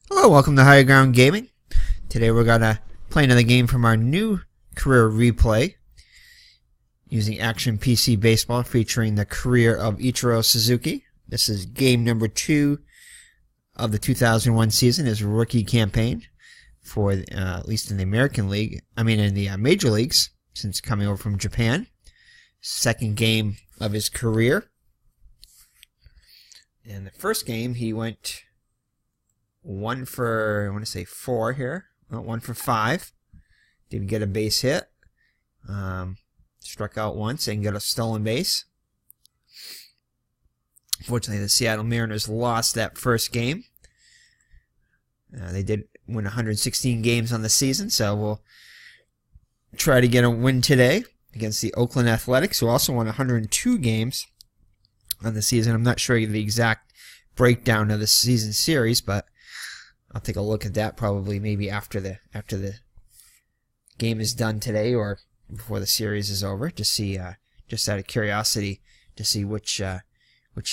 Hello, welcome to Higher Ground Gaming. Today we're going to play another game from our new career replay using Action PC Baseball featuring the career of Ichilro Suzuki. This is game number 2 of the 2001 season, his rookie campaign for at least in the American League, in the Major Leagues since coming over from Japan. Second game of his career. In the first game he went 1 for, I want to say 4 here. 1 for 5. Didn't get a base hit. Struck out once and got a stolen base. Fortunately, the Seattle Mariners lost that first game. They did win 116 games on the season, so we'll try to get a win today against the Oakland Athletics, who also won 102 games on the season. I'm not sure the exact breakdown of the season series, but I'll take a look at that probably maybe after the game is done today or before the series is over, to see just out of curiosity to see which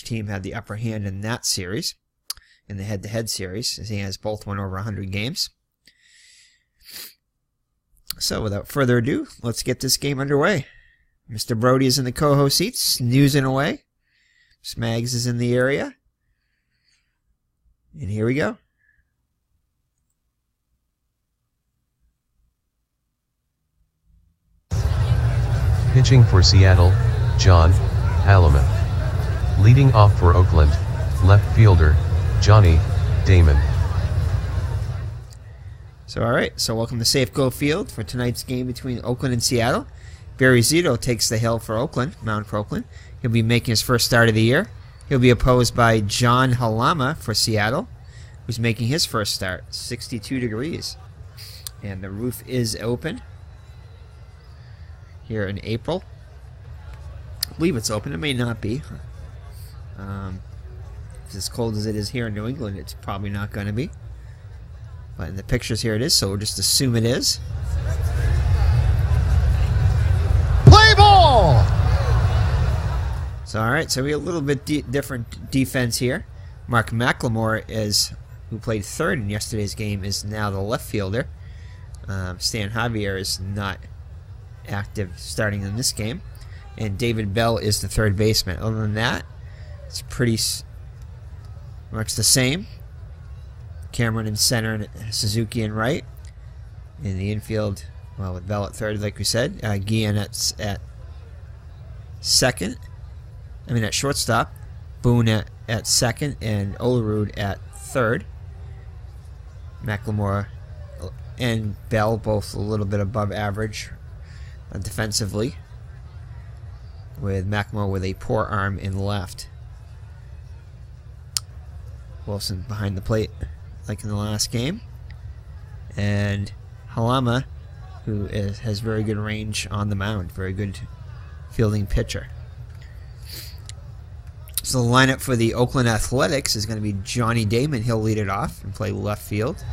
team had the upper hand in that series, in the head-to-head series, as he has both won over 100 games. So without further ado, let's get this game underway. Mr. Brody is in the co-host seats, snoozing away. Smags is in the area. And here we go. Pitching for Seattle, John Halama. Leading off for Oakland, left fielder, Johnny Damon. So alright, so welcome to Safeco Field for tonight's game between Oakland and Seattle. Barry Zito takes the hill for Oakland, mound for Oakland. He'll be making his first start of the year. He'll be opposed by John Halama for Seattle, who's making his first start, 62 degrees. And the roof is open here in April. I believe it's open. It may not be. It's as cold as it is here in New England, it's probably not going to be. But in the pictures here it is, so we'll just assume it is. Play ball! So alright, so we have a little bit different defense here. Mark McLemore, who played third in yesterday's game, is now the left fielder. Stan Javier is not active starting in this game, and David Bell is the third baseman. Other than that, it's pretty much the same. Cameron in center and Suzuki in right. In the infield, well, with Bell at third, like we said, Guillen at second. At shortstop. Boone at second, and Olerud at third. McLemore and Bell both a little bit above average defensively, with McLemore with a poor arm in left. Wilson behind the plate like in the last game, and Halama, who has very good range on the mound, very good fielding pitcher. So the lineup for the Oakland Athletics is going to be Johnny Damon. He'll lead it off and play left field.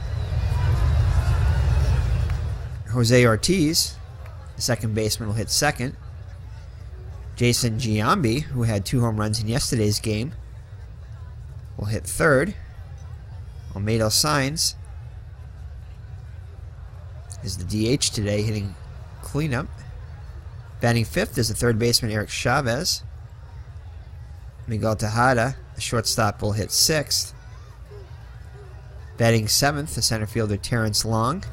Jose Ortiz, the second baseman, will hit second. Jason Giambi, who had 2 home runs in yesterday's game, will hit third. Almeida Signs is the DH today, hitting cleanup. Batting fifth is the third baseman Eric Chavez. Miguel Tejada, the shortstop, will hit sixth. Batting seventh, the center fielder Terrence Long.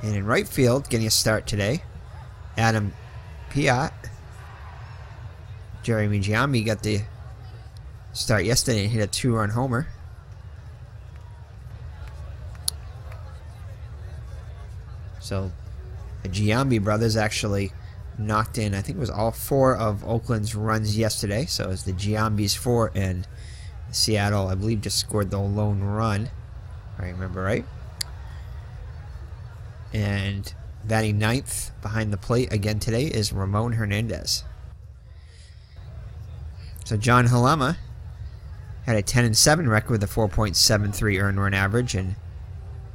And in right field, getting a start today, Adam Piat. Jeremy Giambi got the start yesterday and hit a 2-run homer. So the Giambi brothers actually knocked in, I think it was all 4 of Oakland's runs yesterday. So it's the Giambis 4, and Seattle, I believe, just scored the lone run, if I remember right. And batting ninth behind the plate again today is Ramon Hernandez. So John Halama had a 10-7 record with a 4.73 earned run average in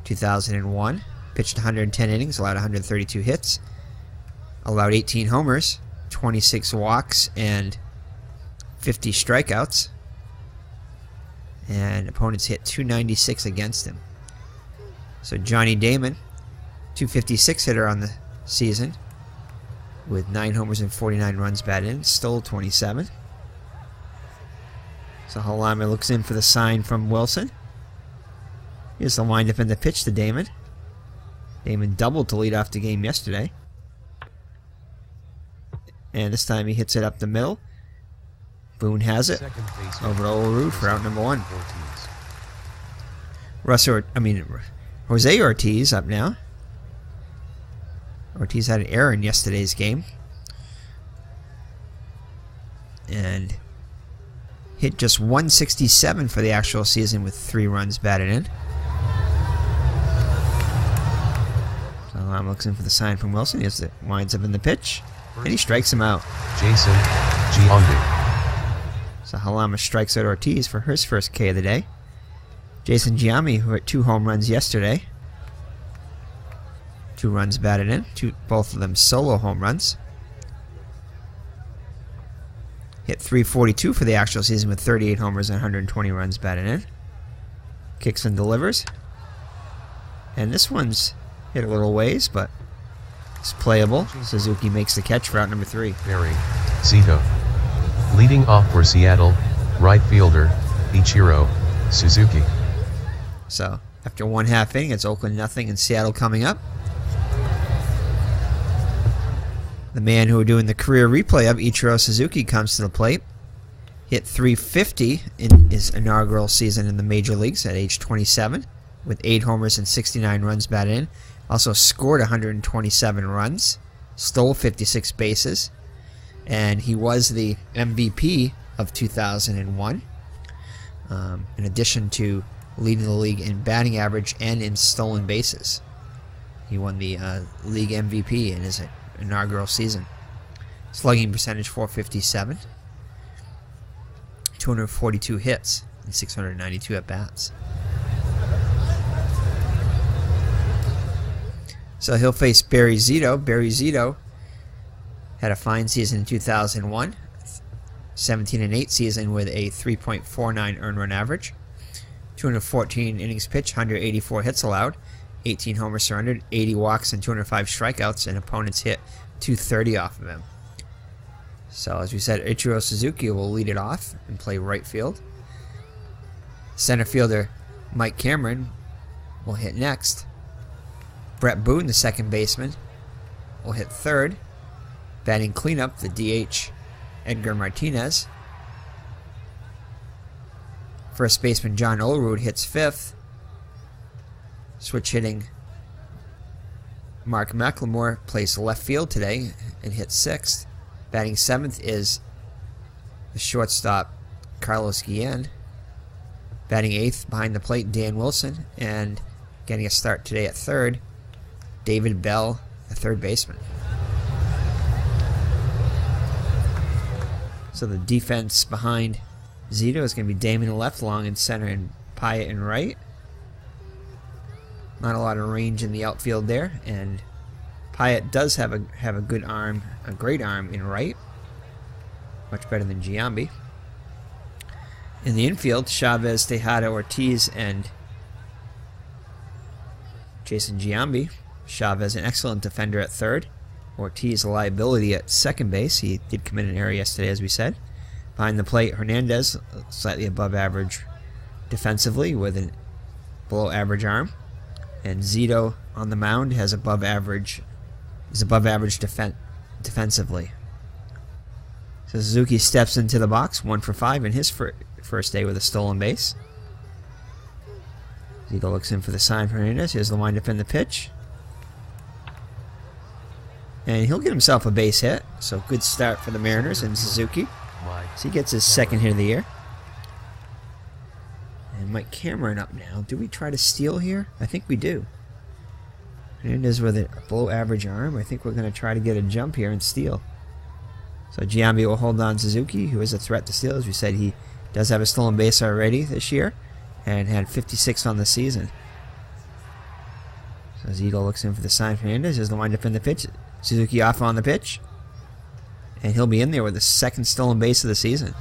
2001. Pitched 110 innings, allowed 132 hits, allowed 18 homers, 26 walks, and 50 strikeouts. and opponents hit .296 against him. So Johnny Damon, .256 hitter on the season, with 9 homers and 49 runs batted in, stole 27. So Halama looks in for the sign from Wilson. Here's the windup and the pitch to Damon. Damon doubled to lead off the game yesterday. And this time he hits it up the middle. Boone has it over to Olerud for out number 1. Jose Ortiz up now. Ortiz had an error in yesterday's game. And hit just 167 for the actual season with 3 runs batted in. So I'm looking for the sign from Wilson. He winds up in the pitch. And he strikes him out. Jason Giambi. So Halama strikes out Ortiz for his first K of the day. Jason Giambi, who hit 2 home runs yesterday. 2 runs batted in. Both of them solo home runs. Hit .342 for the actual season with 38 homers and 120 runs batted in. Kicks and delivers. And this one's hit a little ways, but it's playable. Suzuki makes the catch for out number 3. Barry Zito. Leading off for Seattle, right fielder, Ichiro Suzuki. So, after 1/2 inning, it's Oakland nothing and Seattle coming up. The man who we're doing the career replay of, Ichiro Suzuki, comes to the plate. Hit .350 in his inaugural season in the major leagues at age 27, with 8 homers and 69 runs batted in. Also scored 127 runs, stole 56 bases, and he was the MVP of 2001. In addition to leading the league in batting average and in stolen bases. He won the league MVP in his inaugural season. Slugging percentage .457, 242 hits, and 692 at-bats. So he'll face Barry Zito. Barry Zito had a fine season in 2001, 17-8 season with a 3.49 earned run average, 214 innings pitched, 184 hits allowed, 18 homers surrendered, 80 walks, and 205 strikeouts, and opponents hit .230 off of him. So as we said, Ichiro Suzuki will lead it off and play right field. Center fielder Mike Cameron will hit next. Brett Boone, the second baseman, will hit third. Batting cleanup, the DH, Edgar Martinez. First baseman John Olerud hits fifth. Switch hitting Mark McLemore plays left field today and hits sixth. Batting seventh is the shortstop Carlos Guillen. Batting eighth behind the plate, Dan Wilson. And getting a start today at third, David Bell, the third baseman. So the defense behind Zito is going to be Damon in left, Long in center, and Pyatt in right. Not a lot of range in the outfield there, and Pyatt does have a good arm, a great arm in right. Much better than Giambi. In the infield, Chavez, Tejada, Ortiz, and Jason Giambi. Chavez, an excellent defender at third. Ortiz, a liability at second base. He did commit an error yesterday, as we said. Behind the plate, Hernandez, slightly above average defensively with a below average arm. And Zito on the mound is above average defensively. So Suzuki steps into the box, 1 for 5 in his first day with a stolen base. Zito looks in for the sign for Hernandez. Here's the windup in the pitch. And he'll get himself a base hit. So good start for the Mariners and Suzuki. So he gets his second hit of the year. And Mike Cameron up now. Do we try to steal here? I think we do. Hernandez with a below average arm. I think we're going to try to get a jump here and steal. So Giambi will hold on Suzuki, who is a threat to steal. As we said, he does have a stolen base already this year and had 56 on the season. So Zito looks in for the sign for Hernandez. Here's the windup in the pitch. Suzuki off on the pitch. And he'll be in there with the second stolen base of the season.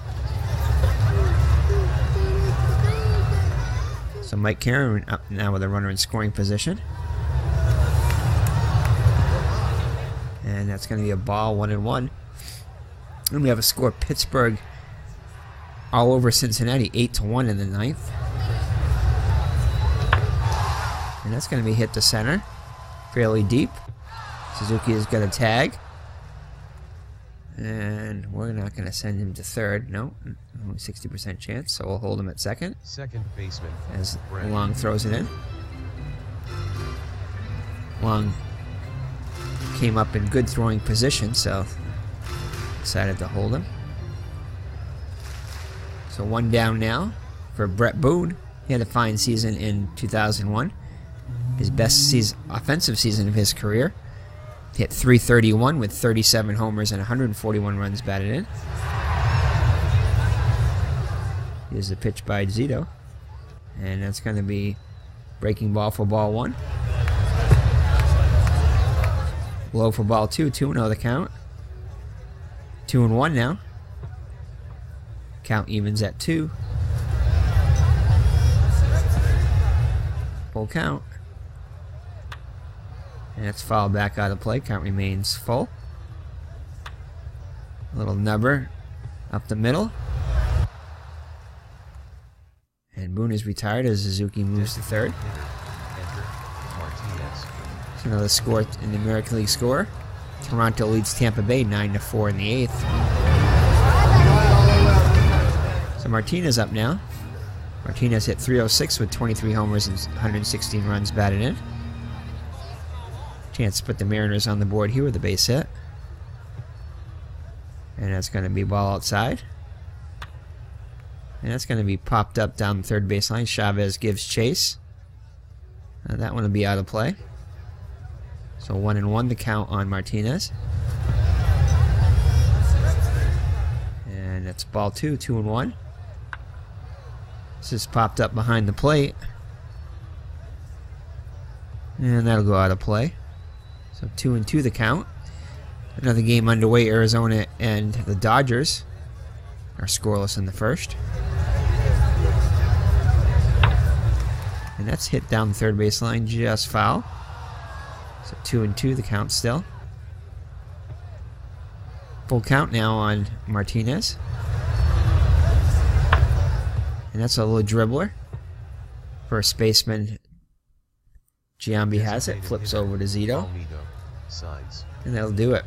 So Mike Cameron up now with a runner in scoring position. And that's going to be a ball, 1-1. And we have a score, Pittsburgh all over Cincinnati, 8-1 in the ninth. And that's going to be hit to center, fairly deep. Suzuki is going to tag. And we're not going to send him to third. No, only 60% chance, so we'll hold him at second. Second baseman. As Long throws it in. Long came up in good throwing position, so decided to hold him. So one down now for Brett Boone. He had a fine season in 2001. His best offensive season of his career. Hit .331 with 37 homers and 141 runs batted in. Here's the pitch by Zito. And that's going to be breaking ball for ball 1. Low for ball 2. 2-0 the count. 2-1 now. Count evens at 2. Full count. And it's fouled back out of play. Count remains full. A little nubber up the middle. And Boone is retired as Suzuki moves to third. It's another score in the American League score. Toronto leads Tampa Bay 9-4 in the 8th. So Martinez up now. Martinez hit .306 with 23 homers and 116 runs batted in. Chance to put the Mariners on the board here with a base hit. And that's going to be ball outside. And that's going to be popped up down the third baseline. Chavez gives chase. That one will be out of play. So 1-1 the count on Martinez. And that's ball 2, 2-1. This is popped up behind the plate. And that'll go out of play. So 2-2 the count. Another game underway. Arizona and the Dodgers are scoreless in the first. And that's hit down the third baseline, just foul. So 2-2 the count still. Full count now on Martinez. And that's a little dribbler. First baseman Giambi has it. Flips over to Zito. And that'll do it.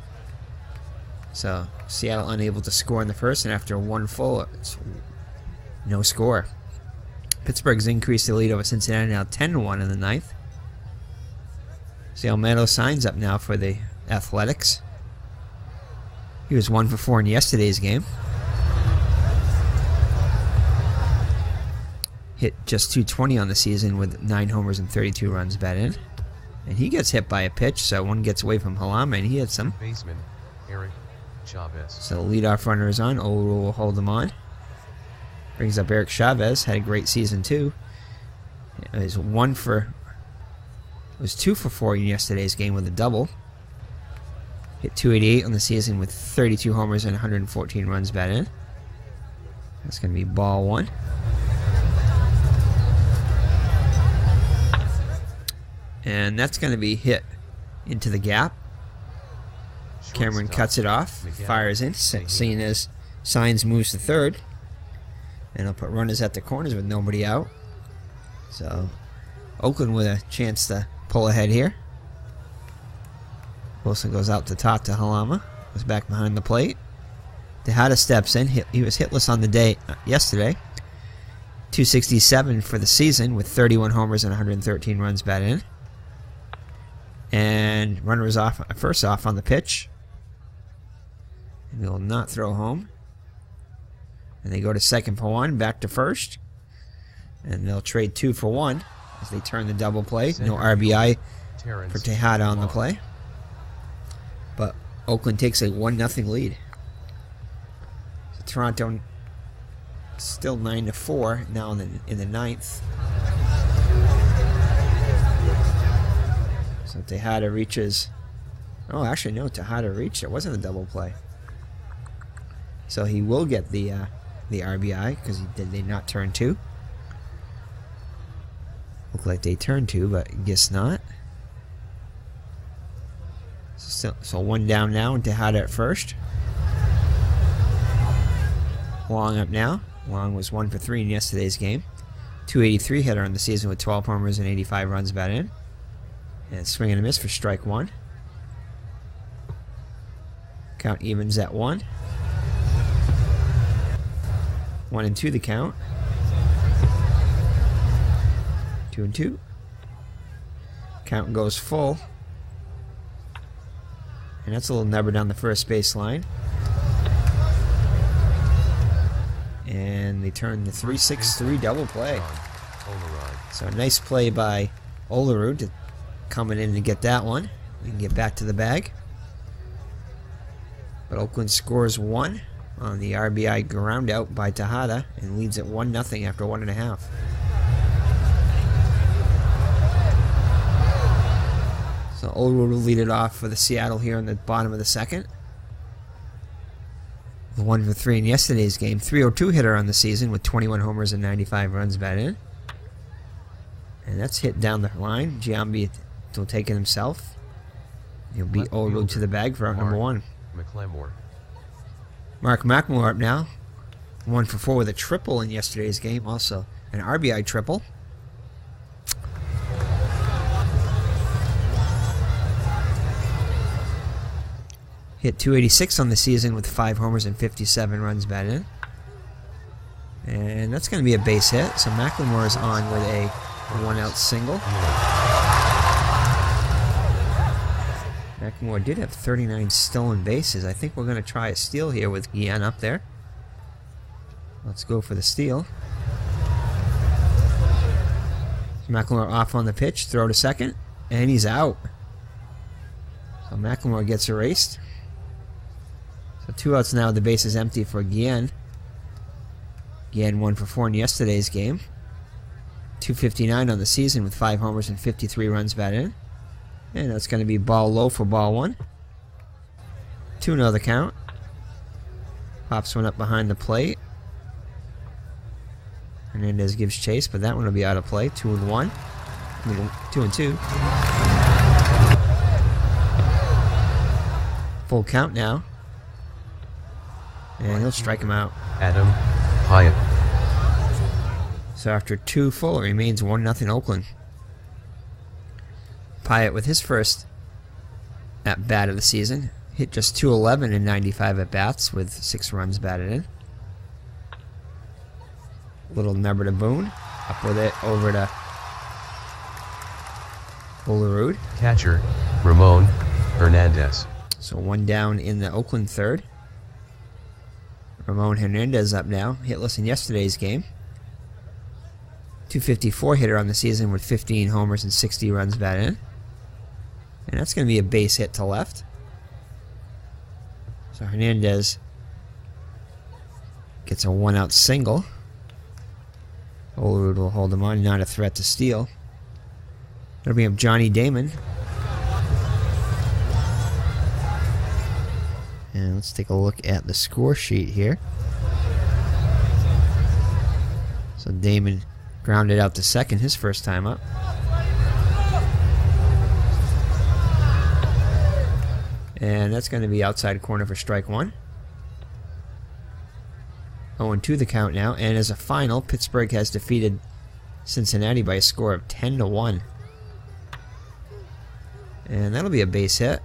So Seattle unable to score in the first, and after one full, it's no score. Pittsburgh's increased the lead over Cincinnati, now 10-1 in the ninth. Almedo signs up now for the Athletics. He was 1 for 4 in yesterday's game. Hit just .220 on the season with 9 homers and 32 runs batted in. And he gets hit by a pitch, so one gets away from Halama, and he hits him. Baseman, Chavez. So the leadoff runner is on. Oru will hold him on. Brings up Eric Chavez. Had a great season too. It was 2 for 4 in yesterday's game with a double. Hit .288 on the season with 32 homers and 114 runs batted in. That's going to be ball 1. And that's going to be hit into the gap. Cameron cuts it off, fires in, seeing as Signs moves to third. And he'll put runners at the corners with nobody out. So Oakland with a chance to pull ahead here. Wilson goes out to top to Halama. Goes back behind the plate. Tejada steps in. He was hitless on the day yesterday. 267 for the season with 31 homers and 113 runs batted in. And runner is off first off on the pitch. And he will not throw home. And they go to second for 1, back to first. And they'll trade 2 for 1 as they turn the double play. No RBI for Tejada on the play. But Oakland takes a 1-0 lead. So Toronto still 9-4 now in the ninth. So Tejada reaches. Oh, actually no, Tejada reached. It wasn't a double play. So he will get the RBI because he did not turn 2. Looked like they turned to, but I guess not. So one down now, and Tejada at first. Long up now. Long was 1 for 3 in yesterday's game. 283 hitter on the season with 12 homers and 85 runs batted in. And swing and a miss for strike 1. Count evens at 1. 1-2 the count. 2-2. Count goes full. And that's a little number down the first base line. And they turn the 3-6-3 double play. So a nice play by Olerud to coming in to get that one. We can get back to the bag. But Oakland scores 1 on the RBI ground out by Tejada and leads at 1-0 after 1.5. So Olerud will lead it off for the Seattle here in the bottom of the second. 1 for 3 in yesterday's game. 302 hitter on the season with 21 homers and 95 runs batted in. And that's hit down the line. Giambi will take it himself. He'll beat Olerud to the bag for out number 1. Mark McLemore up now. 1 for 4 with a triple in yesterday's game. Also an RBI triple. Hit 286 on the season with 5 homers and 57 runs batted in. And that's going to be a base hit. So McLemore is on with a 1-out single. McLemore did have 39 stolen bases. I think we're going to try a steal here with Guillen up there. Let's go for the steal. McLemore off on the pitch, throw to second, and he's out. So McLemore gets erased. So 2 outs now, the base is empty for Guillen. Guillen 1 for 4 in yesterday's game. 259 on the season with 5 homers and 53 runs batted in. And that's going to be ball low for ball 1. 2-0 the count. Pops one up behind the plate. Hernandez gives chase, but that one will be out of play. 2-1. 2-2. Full count now. And he'll strike him out. Adam Hyatt. So after 2 full, it remains 1-0 Oakland. Pyatt with his first at-bat of the season. Hit just .211 in 95 at-bats with 6 runs batted in. Little number to Boone. Up with it over to Olerud. Catcher, Ramon Hernandez. So 1 down in the Oakland third. Ramon Hernandez up now. Hitless in yesterday's game. 254 hitter on the season with 15 homers and 60 runs batted in. And that's going to be a base hit to left. So Hernandez gets a 1-out single. Olerud will hold him on, not a threat to steal. It'll be up Johnny Damon. And let's take a look at the score sheet here. So Damon grounded out to second his first time up. And that's going to be outside corner for strike 1. 0-2 the count now. And as a final, Pittsburgh has defeated Cincinnati by a score of 10-1. And that'll be a base hit.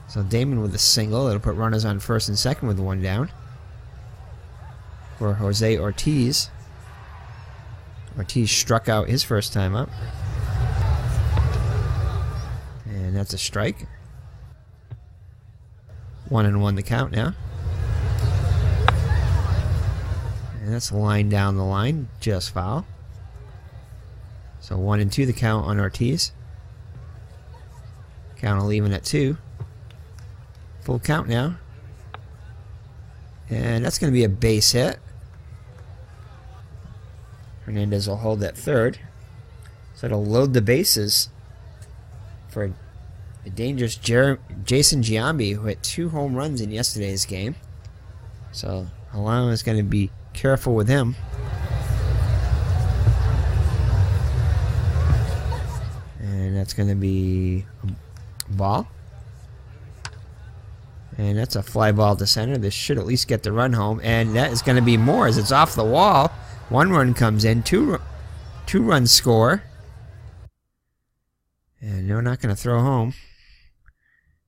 So Damon with a single. That'll put runners on first and second with 1 down. For Jose Ortiz. Ortiz struck out his first time up. And that's a strike. 1-1 the count now. And that's a line down the line. Just foul. So 1-2 the count on Ortiz. Count will even at 2. Full count now. And that's going to be a base hit. Hernandez will hold that third. So it'll load the bases for a dangerous Jason Giambi, who hit 2 home runs in yesterday's game. So Halama is going to be careful with him. that's going to be a ball. And that's a fly ball to center. This should at least get the run home. And that is going to be more as it's off the wall. 1 run comes in. 2 runs score. And they're not going to throw home.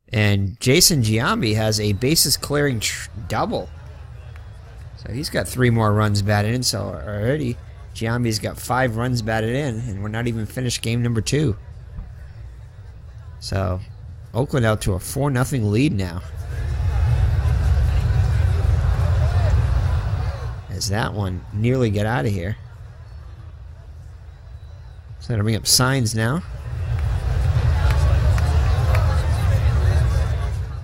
And Jason Giambi has a bases clearing double. So he's got 3 more runs batted in. So already Giambi's got 5 runs batted in. And we're not even finished game number 2. So Oakland out to a 4-0 lead now. As that one nearly get out of here. So I'm going to bring up Signs now.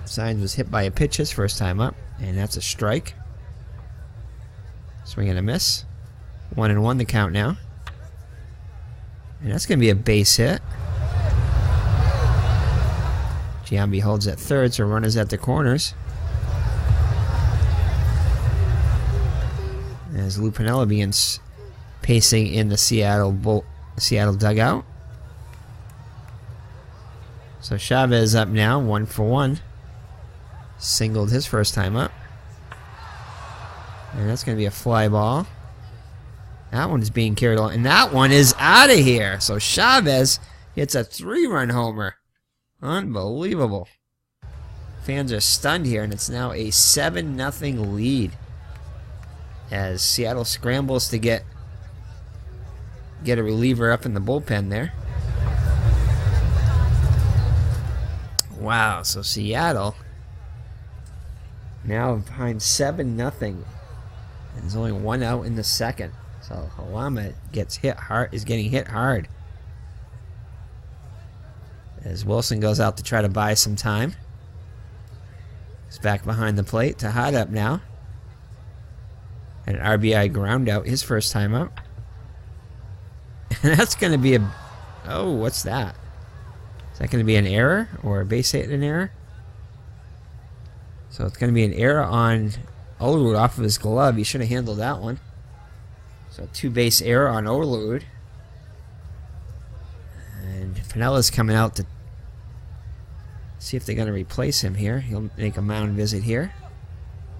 Signs was hit by a pitch his first time up, and that's a strike. Swing and a miss. 1-1 the count now. And that's going to be a base hit. Giambi holds at third, so runners at the corners. As Lou Piniella begins pacing in the Seattle dugout. So Chavez up now, 1 for 1. Singled his first time up. And that's going to be a fly ball. That one is being carried along. And that one is out of here. So Chavez hits a 3-run homer. Unbelievable. Fans are stunned here, and it's now a 7-0 lead. As Seattle scrambles to get a reliever up in the bullpen there. Wow, so Seattle now behind 7-0. And there's only 1 out in the second. So Halama is getting hit hard. As Wilson goes out to try to buy some time. He's back behind the plate. Tejada up now. And an RBI ground out his first time up. And that's going to be a... Oh, what's that? Is that going to be an error or a base hit and error? So it's going to be an error on Olerud off of his glove. He should have handled that one. So 2-base error on Olerud. And Piniella's coming out to see if they're going to replace him here. He'll make a mound visit here.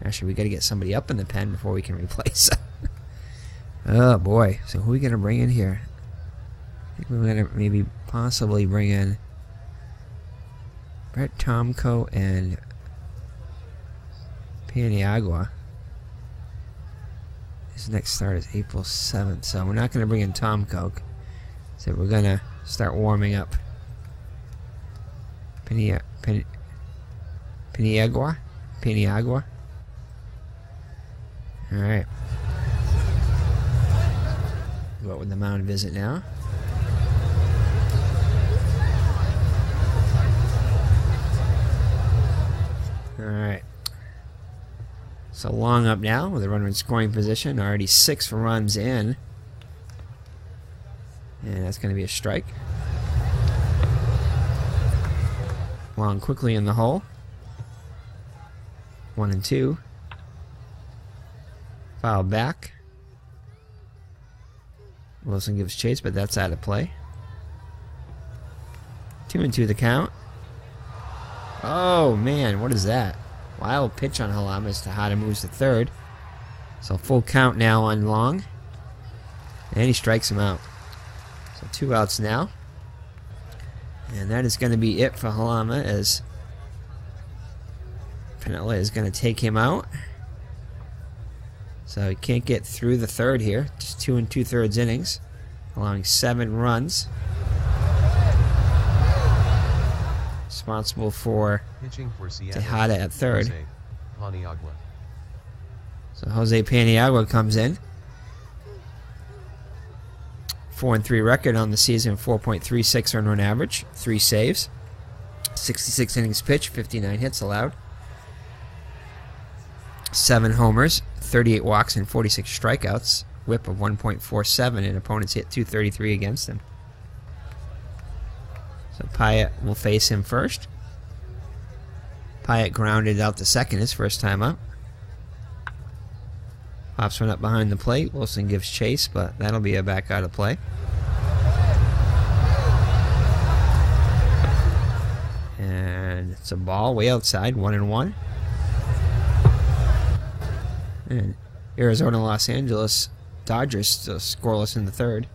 Actually, we got to get somebody up in the pen before we can replace him. Oh boy! So who are we going to bring in here? I think we're going to maybe possibly bring in Brett Tomko and Paniagua. His next start is April 7th, so we're not going to bring in Tomko. So we're going to start warming up Paniagua. Alright. Go out with the mound visit now. Alright. So Long up now with a runner in scoring position. Already 6 runs in. And that's going to be a strike. Long quickly in the hole. 1-2. Foul back. Wilson gives chase, but that's out of play. 2-2 the count. Oh man, what is that? Wild pitch on Halama as Tejada moves to third. So full count now on Long. And he strikes him out. So 2 outs now. And that is going to be it for Halama as Piniella is going to take him out. So he can't get through the third here. Just 2 2/3 innings, allowing 7 runs. Responsible for Tejada at third. So Jose Paniagua comes in. 4-3 record on the season, 4.36 earned run average, 3 saves, 66 innings pitched, 59 hits allowed, 7 homers, 38 walks, and 46 strikeouts. Whip of 1.47, and opponents hit .233 against him. So Pyatt will face him first. Pyatt grounded out to second his first time up. Pops one up behind the plate. Wilson gives chase, but that'll be a back out of play. It's a ball way outside, 1-1. And Arizona, Los Angeles Dodgers still scoreless in the third.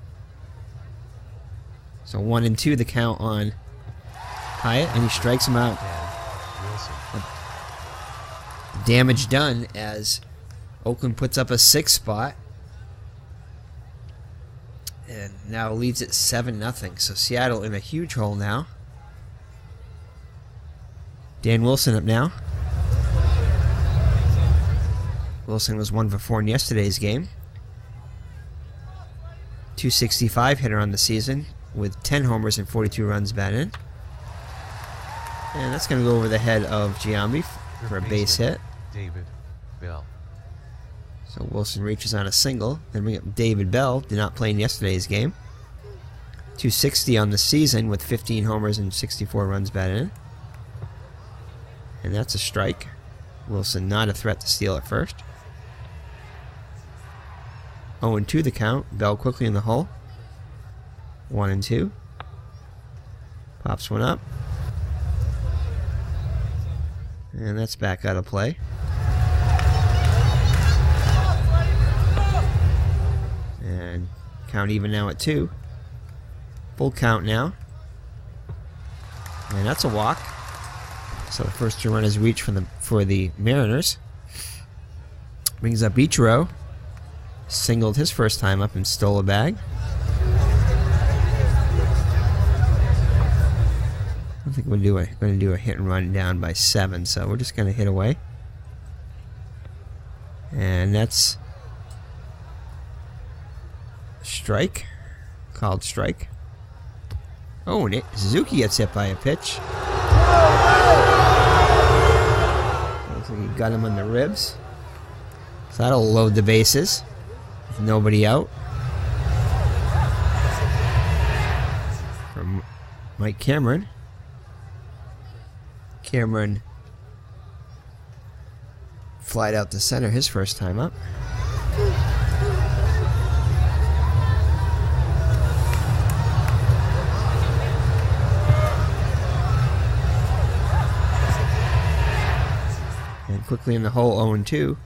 So 1-2 the count on Hyatt, and he strikes him out. Damage done as Oakland puts up a 6 spot. And now leaves it 7-0. So Seattle in a huge hole now. Dan Wilson up now. Wilson was 1 for 4 in yesterday's game. 265 hitter on the season with 10 homers and 42 runs batted in. And that's going to go over the head of Giambi for a base hit. David Bell. So Wilson reaches on a single. Then we got David Bell, did not play in yesterday's game. 260 on the season with 15 homers and 64 runs batted in. And that's a strike. Wilson not a threat to steal at first. 0-2 the count. Bell quickly in the hole. 1-2. Pops one up. And that's back out of play. And count even now at 2. Full count now. And that's a walk. So the first 2 runners reach for the Mariners. Brings up Ichiro. Singled his first time up and stole a bag. I don't think we're going to do a hit and run down by 7, so we're just going to hit away. And that's strike. Called strike. Oh, and Suzuki gets hit by a pitch. Looks like he got him on the ribs. So that'll load the bases. With nobody out. From Mike Cameron. Cameron flied out to center his first time up. And quickly in the hole, 0-2.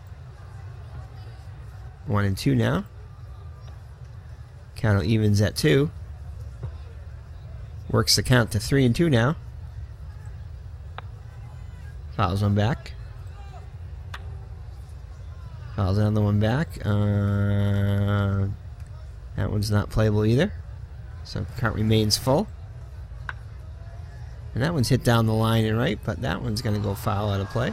1-2 now. Count evens at 2. Works the count to 3-2 now. Fouls one back. Fouls another one back. That one's not playable either. So count remains full. And that one's hit down the line and right, but that one's going to go foul out of play.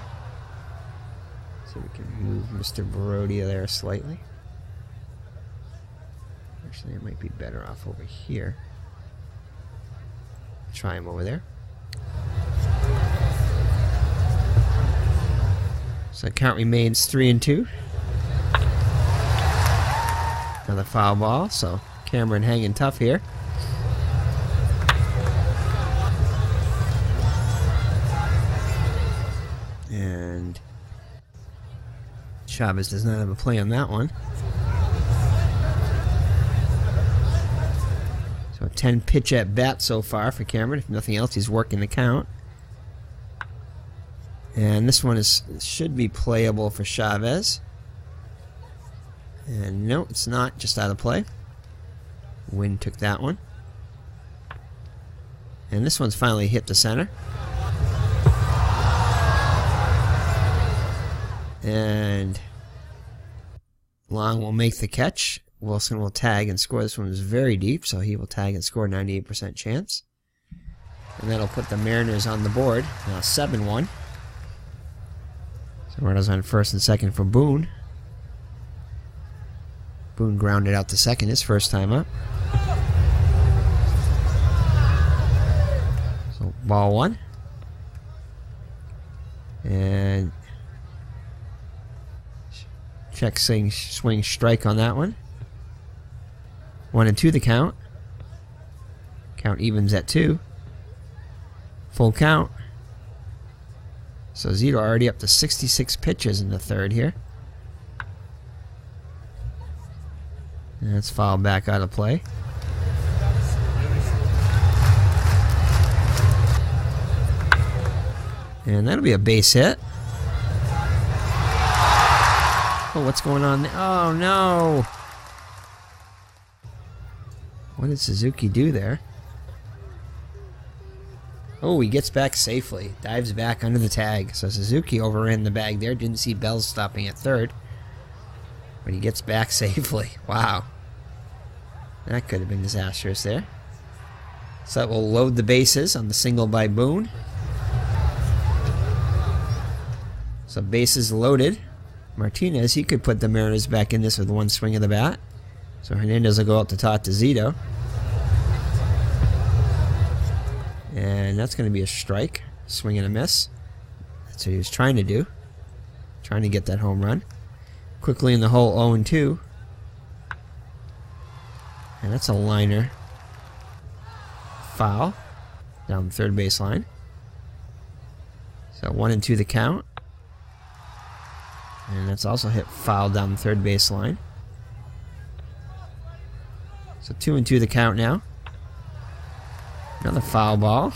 So we can move Mr. Barodia there slightly. Actually, it might be better off over here. Try him over there. So count remains 3-2. Another foul ball, so Cameron hanging tough here. And Chavez does not have a play on that one. So a 10 pitch at bat so far for Cameron. If nothing else, he's working the count. And this one should be playable for Chavez. And no, it's not. Just out of play. Wind took that one. And this one's finally hit the center. And Long will make the catch. Wilson will tag and score. This one is very deep, so he will tag and score, 98% chance. And that'll put the Mariners on the board. Now 7-1. So runners on first and second for Boone. Boone grounded out to second his first time up. So ball 1. And check swing strike on that one. 1-2 the count. Count evens at 2. Full count. So Zito already up to 66 pitches in the third here. And that's fouled back out of play. And that'll be a base hit. Oh, what's going on there? Oh, no. What did Suzuki do there? Oh, he gets back safely. Dives back under the tag. So Suzuki overran the bag there. Didn't see Bell stopping at third. But he gets back safely. Wow. That could have been disastrous there. So that will load the bases on the single by Boone. So bases loaded. Martinez, he could put the Mariners back in this with one swing of the bat. So Hernandez will go out to talk to Zito. And that's going to be a strike. Swing and a miss. That's what he was trying to do. Trying to get that home run. Quickly in the hole, 0-2. And that's a liner. Foul. Down the third baseline. So 1-2 the count. And that's also hit foul down the third baseline. So 2-2 the count now. Another foul ball.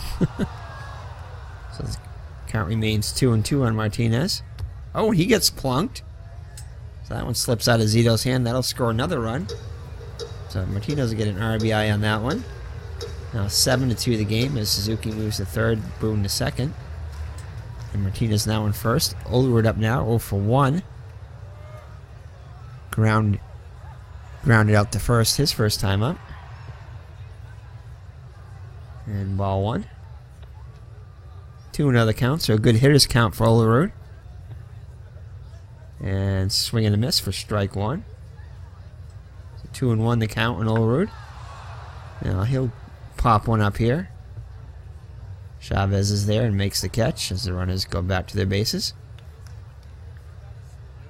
So the count remains 2-2 on Martinez. Oh, he gets plunked. So that one slips out of Zito's hand. That'll score another run. So Martinez will get an RBI on that one. Now 7-2 the game as Suzuki moves to third, Boone to second. And Martinez now in first. Olerud up now, 0-for-1. Grounded out to first, his first time up. And ball one. 2-0 the count, so a good hitter's count for Olerud. And swing and a miss for strike one. So 2-1 the count on Olerud. Now he'll pop one up here. Chavez is there and makes the catch as the runners go back to their bases.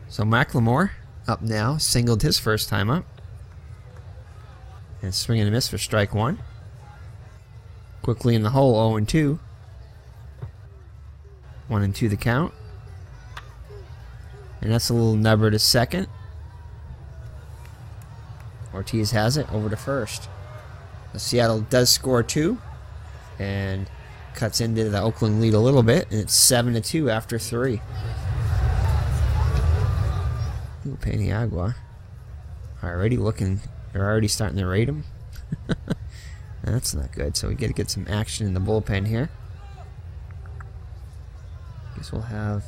So McLemore up now, singled his first time up. And swing and a miss for strike one. Quickly in the hole, 0-2. 1-2 the count. And that's a little nubber to second. Ortiz has it over to first. So Seattle does score 2. And cuts into the Oakland lead a little bit. And it's 7-2 after 3. Ooh, Paniagua. Already looking, they're already starting to rate him. That's not good, so we got to get some action in the bullpen here. Guess we'll have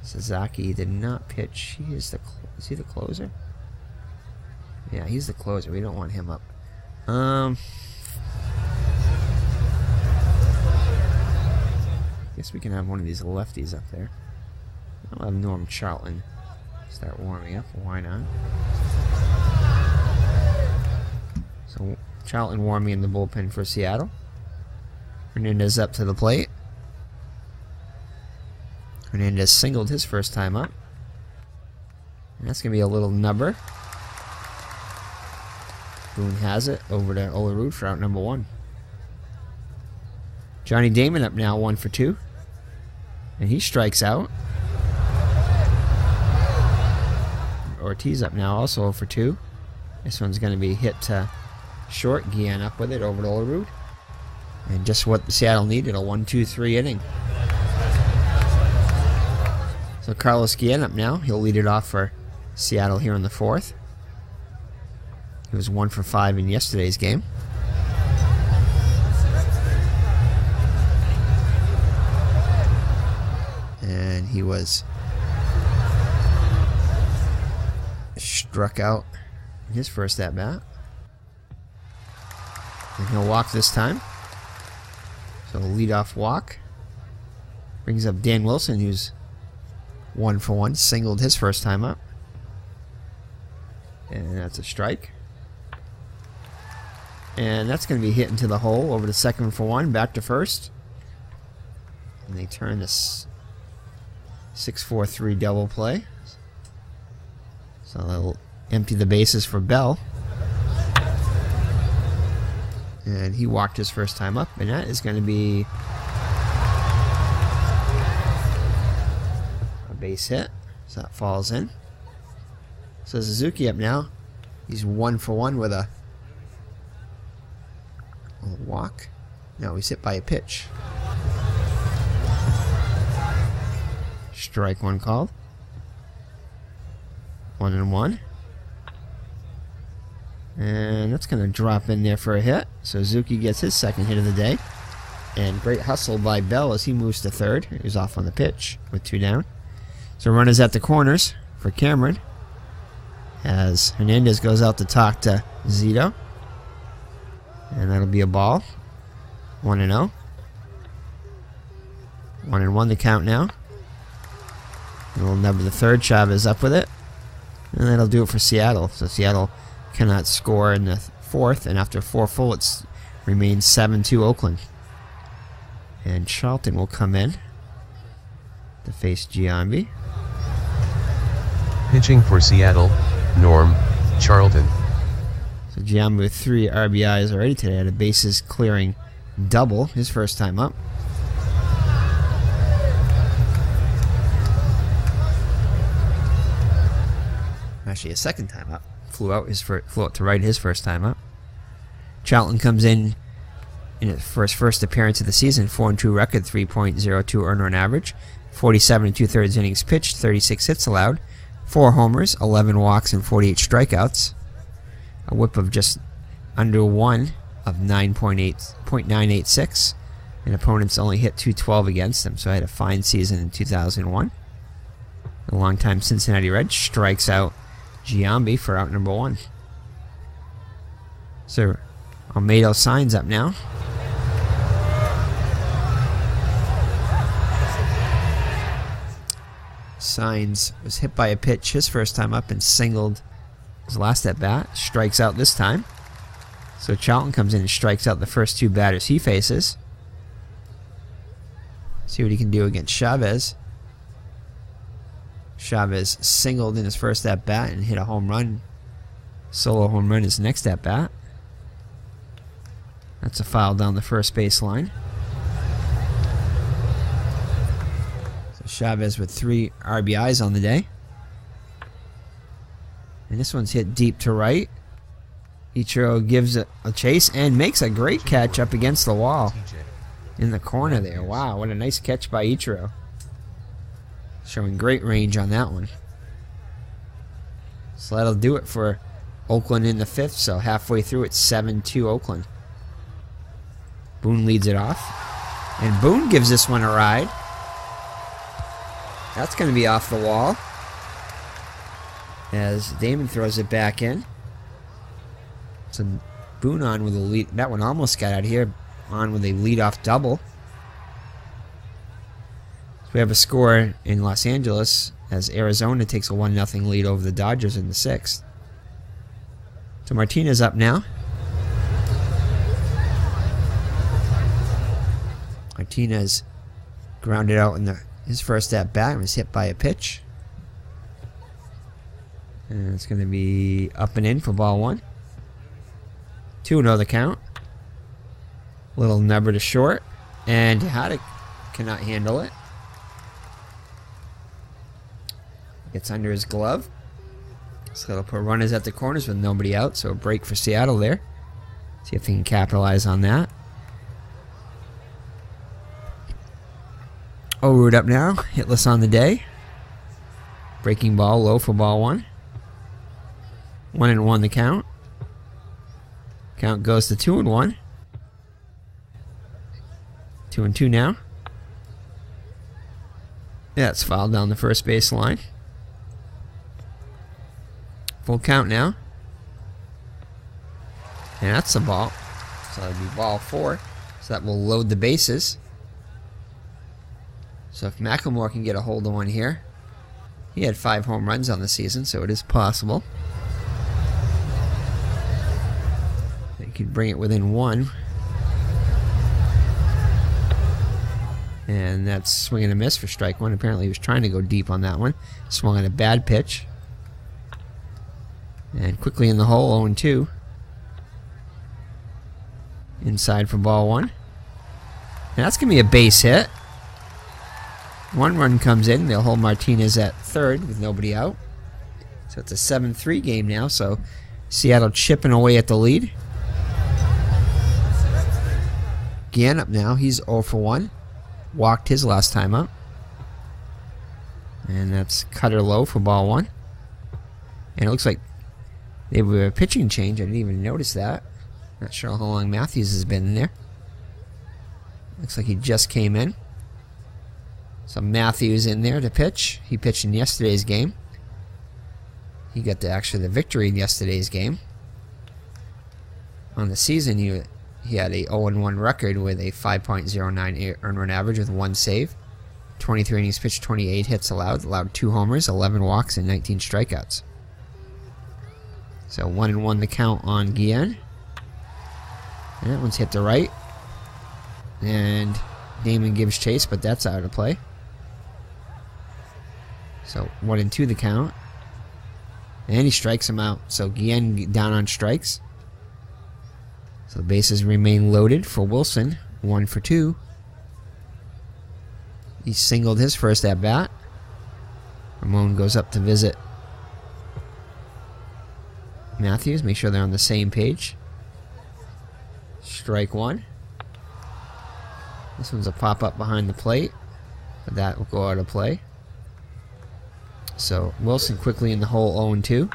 Suzuki. Did not pitch. He is the is he the closer? Yeah, he's the closer. We don't want him up. Guess we can have one of these lefties up there. I'll have Norm Charlton start warming up. Why not? So Charlton warming in the bullpen for Seattle. Hernandez up to the plate. Hernandez singled his first time up. And that's going to be a little nubber. Boone has it over to Olerud for out number 1. Johnny Damon up now, 1-for-2. And he strikes out. Ortiz up now, also 0-for-2. This one's going to be hit to short. Guillen up with it over to Olerud. And just what Seattle needed, a 1-2-3 inning. So Carlos Guillen up now. He'll lead it off for Seattle here in the 4th. He was 1-for-5 in yesterday's game. And he was struck out in his first at-bat. And he'll walk this time. So leadoff walk. Brings up Dan Wilson, who's 1-for-1. Singled his first time up. And that's a strike. And that's going to be hit into the hole over to 2nd-for-1. Back to first. And they turn this 6-4-3 double play. So they'll empty the bases for Bell. And he walked his first time up. And that is going to be a base hit. So that falls in. So Suzuki up now. He's 1-for-1 with a walk. No, he's hit by a pitch. Strike one called. 1-1. And that's going to drop in there for a hit. So Suzuki gets his second hit of the day. And great hustle by Bell as he moves to third. He's off on the pitch with 2 down. So runners at the corners for Cameron. As Hernandez goes out to talk to Zito. And that'll be a ball. 1-0. 1-1 the count now. And we'll number the third. Chavez up with it. And that'll do it for Seattle. So Seattle cannot score in the fourth. And after 4 full, it remains 7-2 Oakland. And Charlton will come in to face Giambi. Pitching for Seattle, Norm Charlton. So Giambi with 3 RBIs already today. Had a bases clearing double his first time up. Actually, his second time up. Flew out to right his first time up. Charlton comes in his first appearance of the season. 4-2 record, 3.02 earned run average, 47 2/3 innings pitched, 36 hits allowed, 4 homers, 11 walks, and 48 strikeouts. A whip of just under 1 of 9.986. And opponents only hit 212 against him, so I had a fine season in 2001. The longtime Cincinnati Red strikes out Giambi for out number 1. So Almeida signs up now. Signs was hit by a pitch his first time up and singled his last at bat. Strikes out this time. So Charlton comes in and strikes out the first 2 batters he faces. See what he can do against Chavez. Chavez singled in his first at bat and hit a home run. Solo home run his next at bat. That's a foul down the first base line. So Chavez with 3 RBIs on the day. And this one's hit deep to right. Ichiro gives it a chase and makes a great catch up against the wall in the corner there. Wow, what a nice catch by Ichiro. Showing great range on that one. So that'll do it for Oakland in the 5th. So halfway through, it's 7-2 Oakland. Boone leads it off. And Boone gives this one a ride. That's going to be off the wall. As Damon throws it back in. So Boone on with a lead. That one almost got out of here. On with a leadoff double. So we have a score in Los Angeles as Arizona takes a 1-0 lead over the Dodgers in the 6th. So Martinez up now. Martinez grounded out in his first at bat and was hit by a pitch. And it's going to be up and in for ball 1. 2-0 the count. Little number to short. And Haddock cannot handle it. Gets under his glove. So they'll put runners at the corners with nobody out. So a break for Seattle there. See if they can capitalize on that. O'Rood up now. Hitless on the day. Breaking ball low for ball 1. 1-1 the count. Count goes to 2-1. 2-2 now. Yeah, it's fouled down the first base line. Full count now. And that's the ball. So that'll be ball 4. So that will load the bases. So if McLemore can get a hold of one here. He had 5 home runs on the season, so it is possible. He could bring it within 1. And that's swing and a miss for strike 1. Apparently he was trying to go deep on that one. Swung on a bad pitch. And quickly in the hole, 0-2. Inside for ball 1. And that's going to be a base hit. 1 run comes in. They'll hold Martinez at third with nobody out. So it's a 7-3 game now. So Seattle chipping away at the lead. Gann up now. He's 0 for 1. Walked his last time up. And that's cutter low for ball 1. And it looks like they were a pitching change. I didn't even notice that. Not sure how long Matthews has been in there. Looks like he just came in. So Matthews in there to pitch. He pitched in yesterday's game. He got the victory in yesterday's game. On the season, he had a 0-1 record with a 5.09 earned run average with 1 save. 23 innings pitched, 28 hits allowed 2 homers, 11 walks, and 19 strikeouts. So 1-1 the count on Guillen. And that one's hit to right. And Damon gives chase, but that's out of play. So 1-2 the count. And he strikes him out. So Guillen down on strikes. So the bases remain loaded for Wilson. 1 for 2. He singled his first at bat. Ramon goes up to visit Matthews. Make sure they're on the same page. Strike 1. This one's a pop-up behind the plate. But that will go out of play. So Wilson quickly in the hole, 0-2.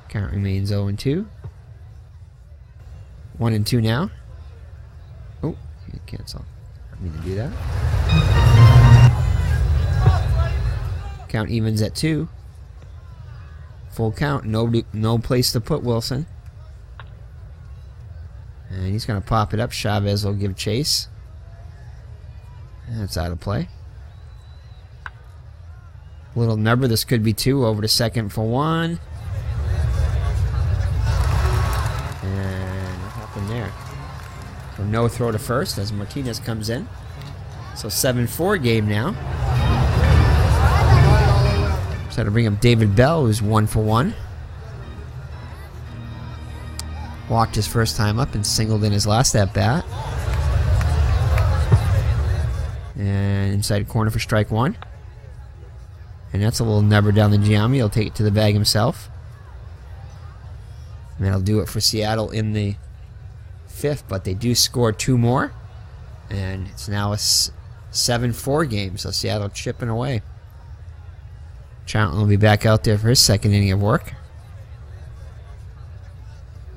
Count remains 0-2. 1-2 now. Oh, you cancel. I mean to do that. Count evens at 2. Full count. No place to put Wilson. And he's going to pop it up. Chavez will give chase. That's out of play. Little number. This could be 2. Over to second for 1. And what happened there? So no throw to first as Martinez comes in. So 7-4 game now. So to bring up David Bell, who's 1 for 1. Walked his first time up and singled in his last at bat. And inside corner for strike 1. And that's a little nubber down the Giambi. He'll take it to the bag himself. And that'll do it for Seattle in the 5th, but they do score 2 more. And it's now a 7-4 game, so Seattle chipping away. Charlton will be back out there for his second inning of work.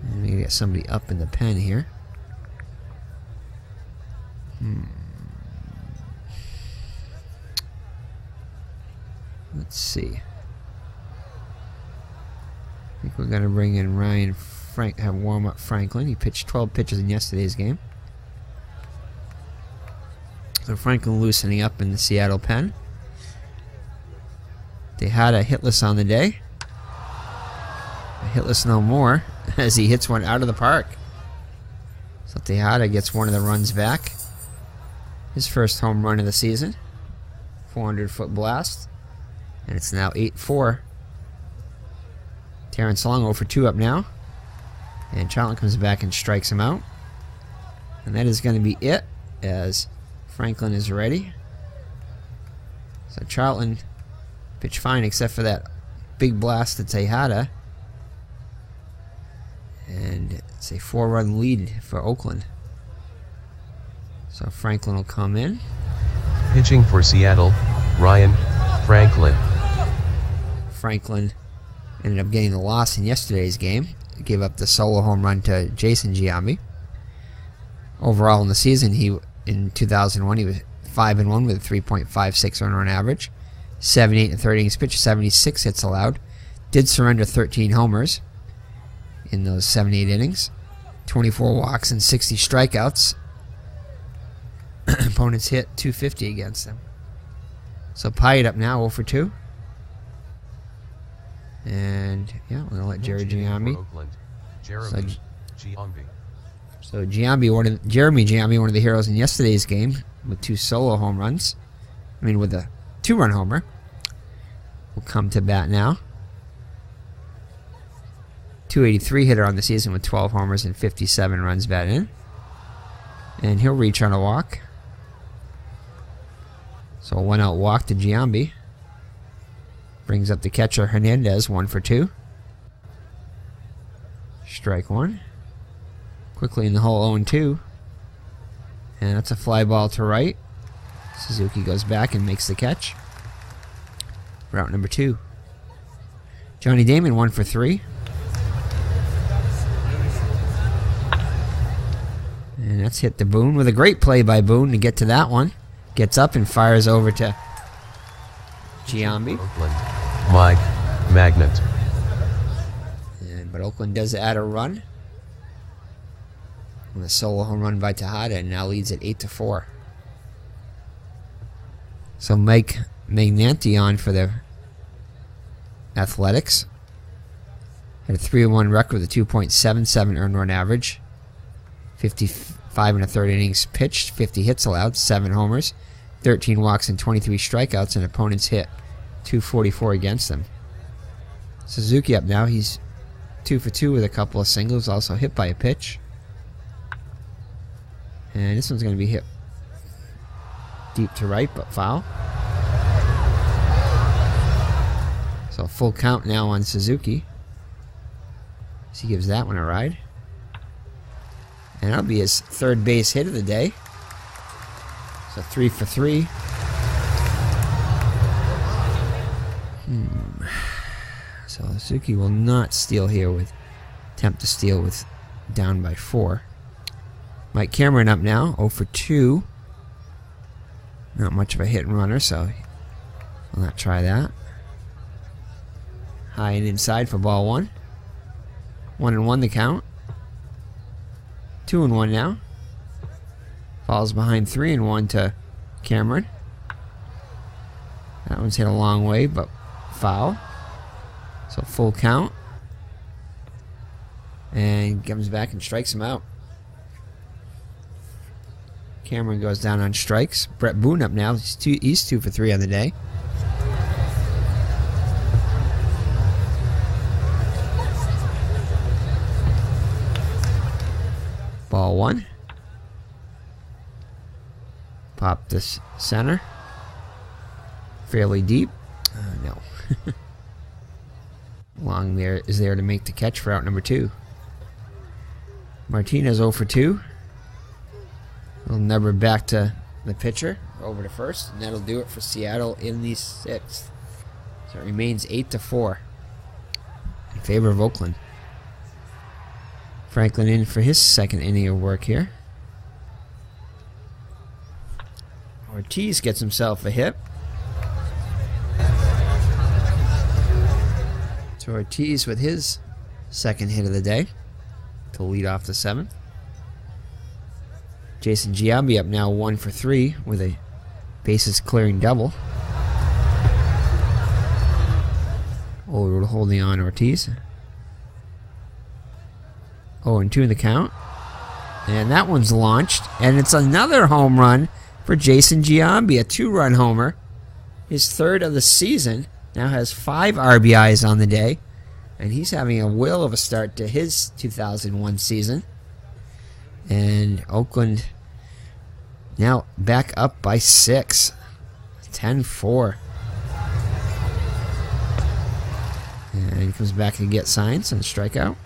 And we get somebody up in the pen here. Let's see. I think we're going to bring in Ryan have warm up Franklin. He pitched 12 pitches in yesterday's game. So Franklin loosening up in the Seattle pen. They had a hitless on the day. A hitless no more as he hits one out of the park. So Tejada gets one of the runs back. His first home run of the season. 400-foot blast. And it's now 8-4. Terrence Long 0 for 2 up now. And Charlton comes back and strikes him out. And that is going to be it as Franklin is ready. So Charlton pitched fine except for that big blast to Tejada. And it's a 4-run lead for Oakland. So Franklin will come in. Pitching for Seattle, Ryan Franklin. Franklin ended up getting the loss in yesterday's game. Gave up the solo home run to Jason Giambi. Overall in the season, in 2001, he was 5-1 with a 3.56 earned run average. 78 and 30 innings pitched, 76 hits allowed. Did surrender 13 homers in those 78 innings. 24 walks and 60 strikeouts. Opponents hit 250 against them. So Pyatt up now, 0 for 2. And yeah, we're going to let Jeremy Giambi. So Jeremy Giambi, one of the heroes in yesterday's game, with 2 solo home runs. With a 2-run homer. Will come to bat now. 283 hitter on the season with 12 homers and 57 runs batted in. And he'll reach on a walk. So a 1-out walk to Giambi. Brings up the catcher Hernandez, 1 for 2. Strike 1. Quickly in the hole, 0-2. And that's a fly ball to right. Suzuki goes back and makes the catch. Route number 2. Johnny Damon 1 for 3. And that's hit to Boone with a great play by Boone to get to that one. Gets up and fires over to Giambi. Oakland. Mike. Magnet. But Oakland does add a run. And a solo home run by Tejada, and now leads at 8-4. So Mike Magnanti on for the Athletics. Had a 3-1 record with a 2.77 earned run average. 55 and a third innings pitched, 50 hits allowed, 7 homers, 13 walks and 23 strikeouts, and opponents hit 244 against them. Suzuki up now. He's 2 for 2 with a couple of singles, also hit by a pitch. And this one's going to be hit deep to right, but foul. So a full count now on Suzuki. So he gives that one a ride. And that'll be his third base hit of the day. So 3 for 3. So Suzuki will not steal here with attempt to steal with down by 4. Mike Cameron up now, 0 for 2. Not much of a hit and runner, so we'll not try that. High and inside for ball 1. 1-1 the count. 2-1 now. Falls behind 3-1 to Cameron. That one's hit a long way, but foul. So full count. And comes back and strikes him out. Cameron goes down on strikes. Brett Boone up now. He's 2 for 3 on the day. Ball 1. Pop this center. Fairly deep. No. Long there is there to make the catch for out number 2. Martinez 0 for 2. Little number back to the pitcher, over to first, and that'll do it for Seattle in the 6th. So it remains 8-4 in favor of Oakland. Franklin in for his second inning of work here. Ortiz gets himself a hit. So Ortiz with his second hit of the day to lead off the 7th. Jason Giambi up now 1 for 3 with a bases clearing double. Old holding on Ortiz. 0-2 in the count. And that one's launched. And it's another home run for Jason Giambi, a 2-run homer. His third of the season. Now has 5 RBIs on the day. And he's having a whale of a start to his 2001 season. And Oakland now back up by 6. 10-4. And he comes back to get signs and a strikeout.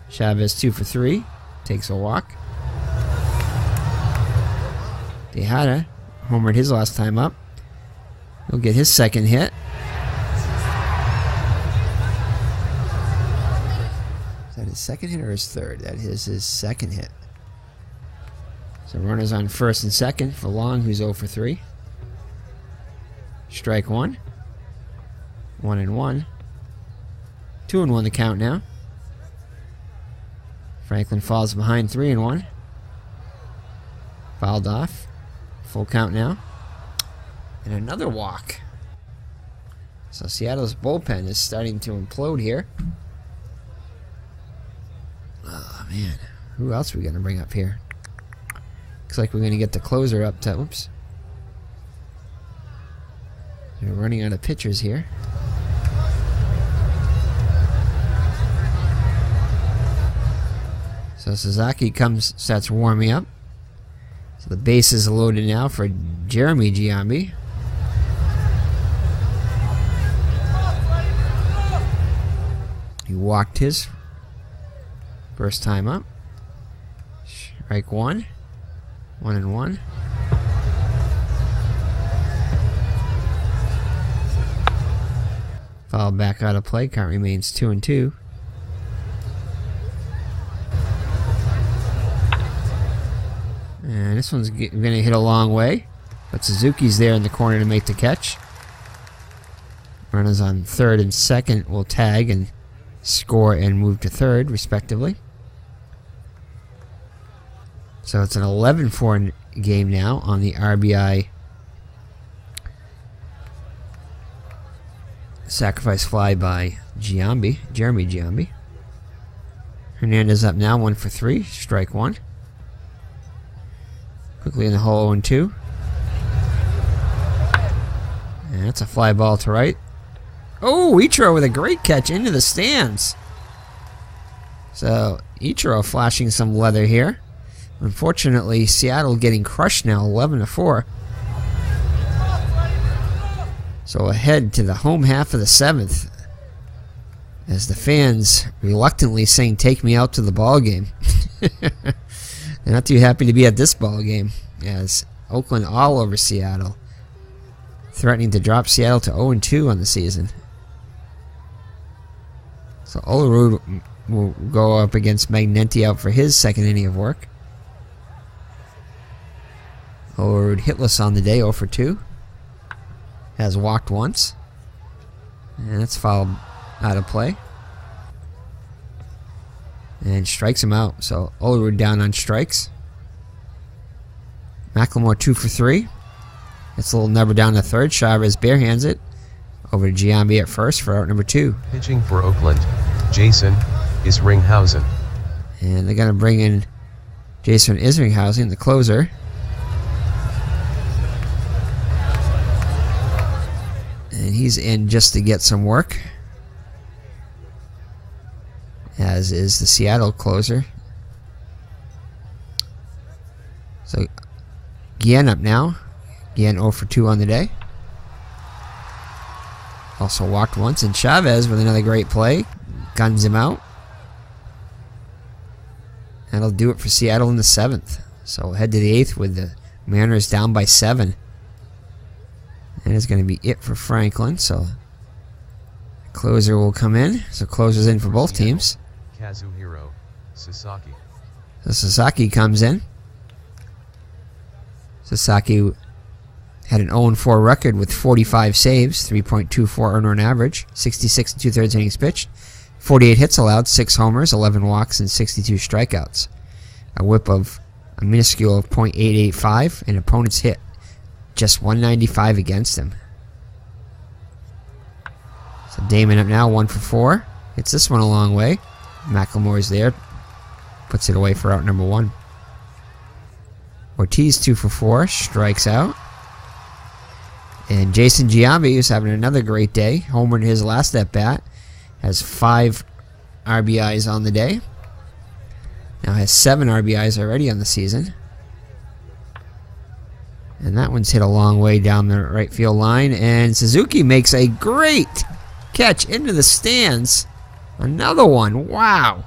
Chavez 2 for 3. Takes a walk. Tejada homered his last time up. He'll get his second hit. Is that his second hit or his third? That is his second hit. So runners on first and second for Long, who's 0 for 3. Strike 1. 1-1. 2-1 the count now. Franklin falls behind 3-1. Fouled off. Full count now. And another walk. So Seattle's bullpen is starting to implode here. Oh, man. Who else are we going to bring up here? Looks like we're going to get the closer up to... Oops. We're running out of pitchers here. So Suzuki starts warming up. So the bases are loaded now for Jeremy Giambi. He walked his first time up. Strike 1. 1-1. Foul back out of play. Count remains 2-2. And this one's going to hit a long way. But Suzuki's there in the corner to make the catch. Runners on third and second will tag and score and move to third, respectively. So it's an 11-4 game now on the RBI sacrifice fly by Jeremy Giambi. Hernandez up now, 1 for 3, strike 1. Quickly in the hole, 0-2. And that's a fly ball to right. Oh, Ichiro with a great catch into the stands. So Ichiro flashing some leather here. Unfortunately, Seattle getting crushed now, 11-4. So ahead to the home half of the 7th, as the fans reluctantly saying, "Take me out to the ball game." They're not too happy to be at this ball game, as Oakland all over Seattle, threatening to drop Seattle to 0-2 on the season. So Olerud will go up against Magnenti out for his second inning of work. Olerud hitless on the day, 0 for 2. Has walked once. And that's fouled out of play. And strikes him out. So Olerud down on strikes. McLemore 2 for 3. It's a little number down to third. Chavez barehands it. Over to Giambi at first for out number 2. Pitching for Oakland, Jason Isringhausen. And they're going to bring in Jason Isringhausen, the closer. And he's in just to get some work, as is the Seattle closer. So Guillen up now. Guillen 0 for 2 on the day. Also walked once. And Chavez with another great play. Guns him out. That'll do it for Seattle in the 7th. So head to the 8th with the Mariners down by 7. And it's going to be it for Franklin. So closer will come in. So closer's in for both teams. Kazuhiro Sasaki. So Sasaki comes in. Sasaki had an 0-4 record with 45 saves, 3.24 earned run average, 66 2/3 innings pitched, 48 hits allowed, 6 homers, 11 walks, and 62 strikeouts. A whip of a minuscule of .885, and opponents hit just 195 against him. So Damon up now, 1 for 4. Hits this one a long way. McLemore's there. Puts it away for out number 1. Ortiz 2 for 4. Strikes out. And Jason Giambi, who's having another great day. Homered his last at bat. Has 5 RBIs on the day. Now has 7 RBIs already on the season. And that one's hit a long way down the right field line. And Suzuki makes a great catch into the stands. Another one. Wow.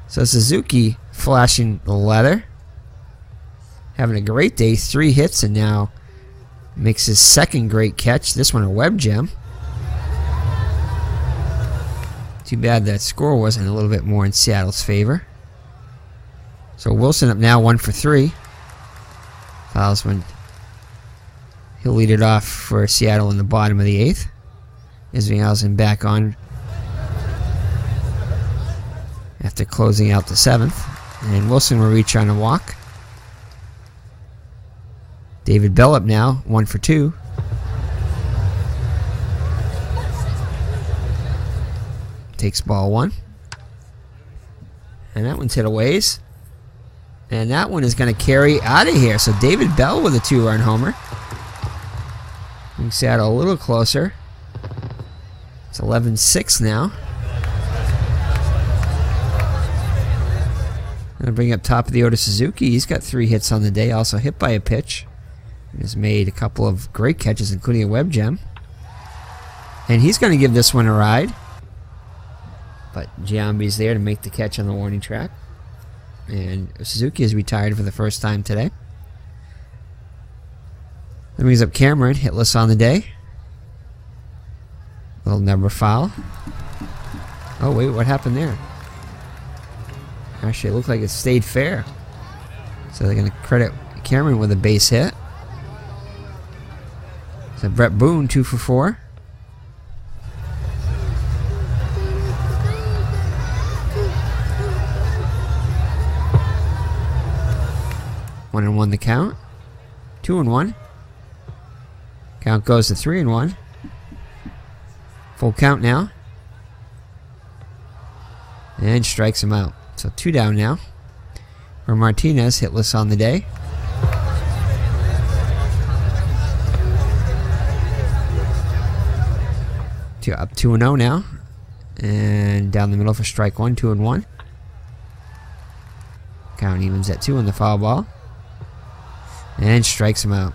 So Suzuki flashing the leather. Having a great day. 3 hits and now makes his second great catch. This one a web gem. Too bad that score wasn't a little bit more in Seattle's favor. So Wilson up now, 1 for 3. Fouls when he'll lead it off for Seattle in the bottom of the 8th. Isringhausen back on after closing out the 7th. And Wilson will reach on a walk. David Bell up now, 1 for 2. Takes ball 1. And that one's hit a ways. And that one is going to carry out of here. So David Bell with a 2-run homer. Bring Seattle a little closer. It's 11-6 now. Going to bring up top of the order Suzuki. He's got 3 hits on the day. Also hit by a pitch. And has made a couple of great catches, including a web gem. And he's going to give this one a ride. But Giambi's there to make the catch on the warning track. And Suzuki is retired for the first time today. That brings up Cameron, hitless on the day. Little number foul. Oh, wait, what happened there? Actually, it looked like it stayed fair. So they're going to credit Cameron with a base hit. So Brett Boone, 2 for 4. One and one the count. 2 and 1. Count goes to 3 and 1. Full count now. And strikes him out. So 2 down now. For Martinez, hitless on the day. Up 2 and 0 now. And down the middle for strike 1, 2 and 1. Count evens at 2 on the foul ball. And strikes him out.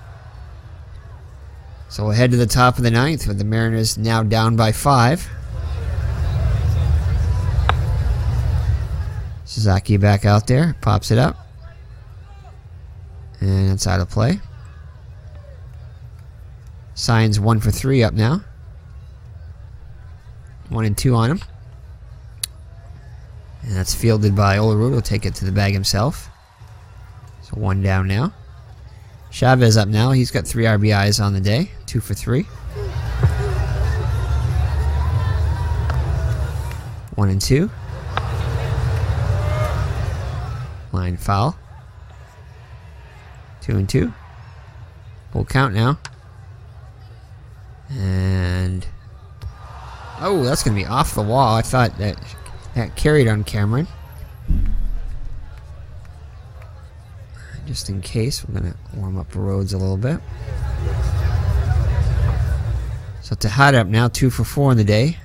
So we'll head to the top of the 9th with the Mariners now down by 5. Suzuki back out there, pops it up. And it's out of play. Signs 1 for 3 up now. 1 and 2 on him. And that's fielded by Olerud. He'll take it to the bag himself. So 1 down now. Chavez up now. He's got 3 RBIs on the day. 2 for 3. 1 and 2. Line foul. 2 and 2. Full count now. And oh, that's going to be off the wall. I thought that carried on Cameron. Just in case, we're going to warm up Rhodes a little bit. So Tejada up now, 2 for 4 in the day.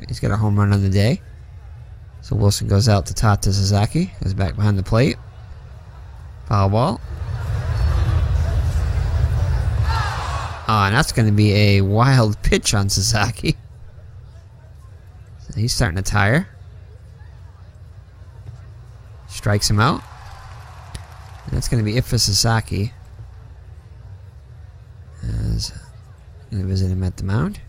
He's got a home run on the day. So Wilson goes out to Tata Suzuki. Goes back behind the plate. Foul ball. And that's going to be a wild pitch on Suzuki. So he's starting to tire. Strikes him out. And that's going to be it for Suzuki. As I'm going to visit him at the mound.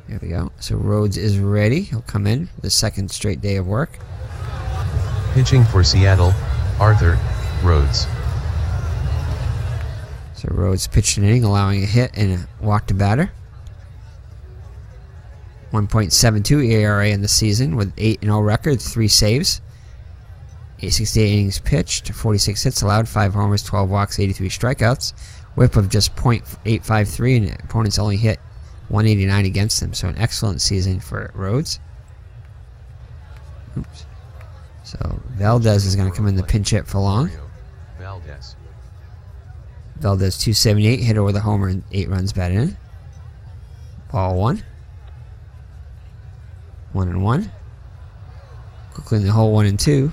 There we go. So Rhodes is ready. He'll come in for the 2nd straight day of work. Pitching for Seattle, Arthur Rhodes. So Rhodes pitched an inning, allowing a hit and a walk to batter. 1.72 ERA in the season with 8-0 record, 3 saves. 868 innings pitched, 46 hits allowed, 5 homers, 12 walks, 83 strikeouts. Whip of just .853, and opponents only hit 189 against him. So an excellent season for Rhodes. Oops. So Valdez is going to come in the pinch hit for long. Valdez 278, hit over the homer and 8 runs batted in. Ball 1. 1 and 1. Quickly in the hole 1 and 2.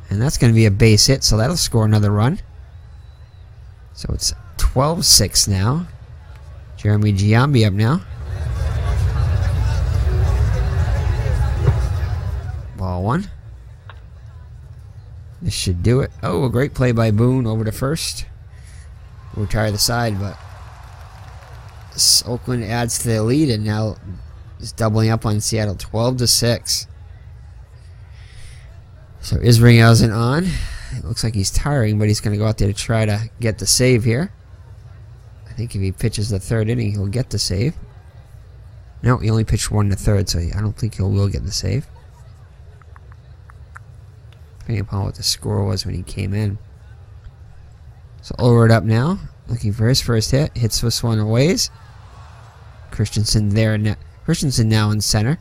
And that's going to be a base hit, so that'll score another run. So it's 12-6 now. Jeremy Giambi up now. Ball 1. This should do it. Oh, a great play by Boone over to first. We'll retire the side, but Oakland adds to the lead and now is doubling up on Seattle, 12-6. So Isringhausen on. It looks like he's tiring, but he's going to go out there to try to get the save here. I think if he pitches the 3rd inning, he'll get the save. No, he only pitched 1 in the 3rd, so I don't think he will get the save. Depending upon what the score was when he came in. So Ulrich up now, looking for his first hit. Hits this one away. Christensen there. Christensen now in center.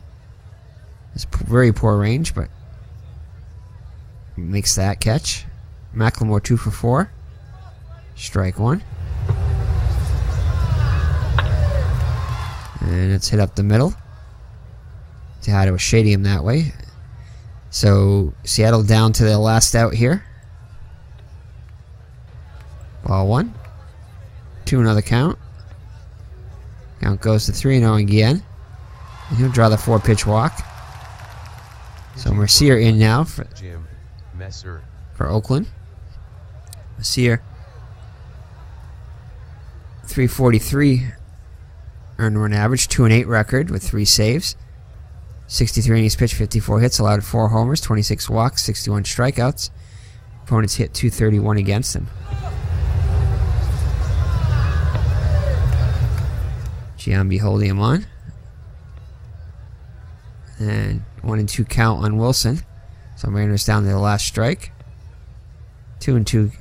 It's very poor range, but makes that catch. McLemore 2 for 4. Strike 1. And it's hit up the middle. Tejada was shading him that way. So Seattle down to the last out here. Ball 1. 2 another count. Count goes to 3-0 again. And he'll draw the 4-pitch walk. So Mercier in now for Oakland. Mercier 343 earned run average, 2-8 record with 3 saves. 63 innings pitched, 54 hits, allowed 4 homers, 26 walks, 61 strikeouts. Opponents hit .231 against him. Giambi holding him on. And 1-2 count on Wilson. So Mariners down to the last strike. 2-2.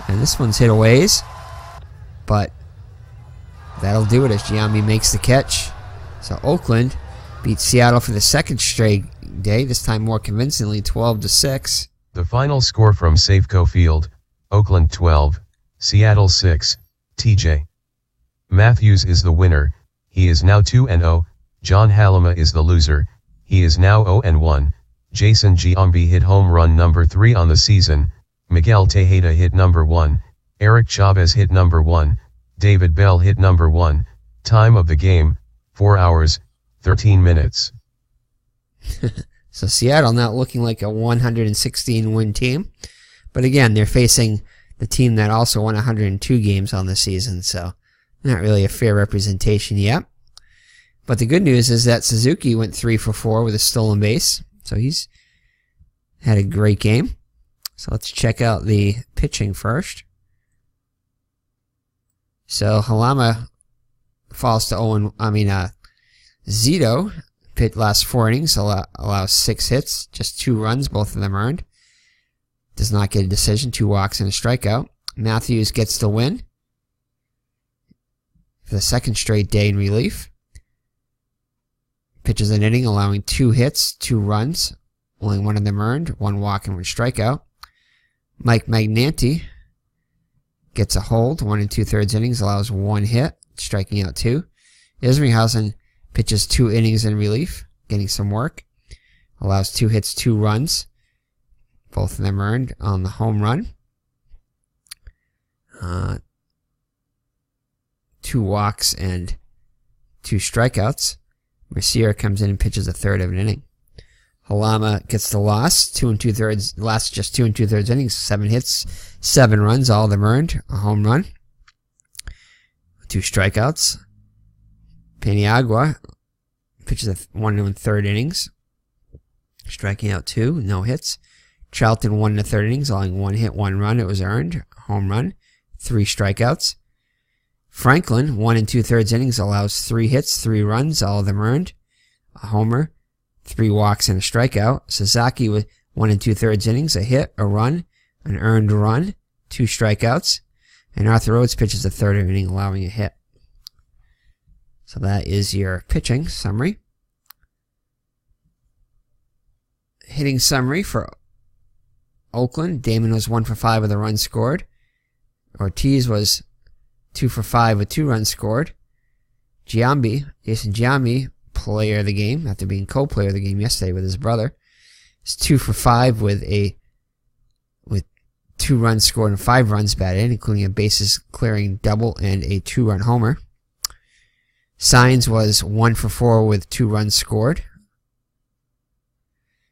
And this one's hit a ways. But that'll do it as Giambi makes the catch. So Oakland beats Seattle for the second straight day, this time more convincingly, 12-6. The final score from Safeco Field: Oakland 12, Seattle 6. TJ Matthews is the winner. He is now 2-0. John Halama is the loser. He is now 0-1. Jason Giambi hit home run number 3 on the season. Miguel Tejeda hit number 1. Eric Chavez hit number 1. David Bell hit number 1. Time of the game: 4 hours, 13 minutes. So Seattle not looking like a 116 win team. But again, they're facing the team that also won 102 games on the season. So not really a fair representation yet. But the good news is that Suzuki went 3 for 4 with a stolen base. So he's had a great game. So let's check out the pitching first. So Halama falls to Zito pitched last 4 innings, allows 6 hits, just 2 runs, both of them earned. Does not get a decision, 2 walks and a strikeout. Matthews gets the win for the second straight day in relief. Pitches an inning, allowing 2 hits, 2 runs, only 1 of them earned, 1 walk and 1 strikeout. Mike Magnanti gets a hold, 1 2/3 innings, allows 1 hit, striking out 2. Isringhausen pitches 2 innings in relief, getting some work. Allows 2 hits, 2 runs. Both of them earned on the home run. 2 walks and 2 strikeouts. Mercier comes in and pitches a third of an inning. Halama gets the loss, 2 2/3, last just 2 2/3 innings, 7 hits, 7 runs, all of them earned, a home run. 2 strikeouts. Paniagua pitches 1 1/3 innings, striking out 2, no hits. Charlton 1 1/3 innings, allowing 1 hit, 1 run. It was earned, home run, 3 strikeouts. Franklin 1 2/3 innings, allows 3 hits, 3 runs, all of them earned, a homer, 3 walks and a strikeout. Sasaki with 1 2/3 innings, a hit, a run, an earned run, 2 strikeouts. And Arthur Rhodes pitches a third of an inning, allowing a hit. So that is your pitching summary. Hitting summary for Oakland: Damon was 1 for 5 with a run scored. Ortiz was 2 for 5 with 2 runs scored. Jason Giambi, player of the game, after being co-player of the game yesterday with his brother, is 2 for 5 with 2 runs scored and 5 runs batted in, including a bases clearing double and a 2-run homer. Saenz was 1 for 4 with 2 runs scored.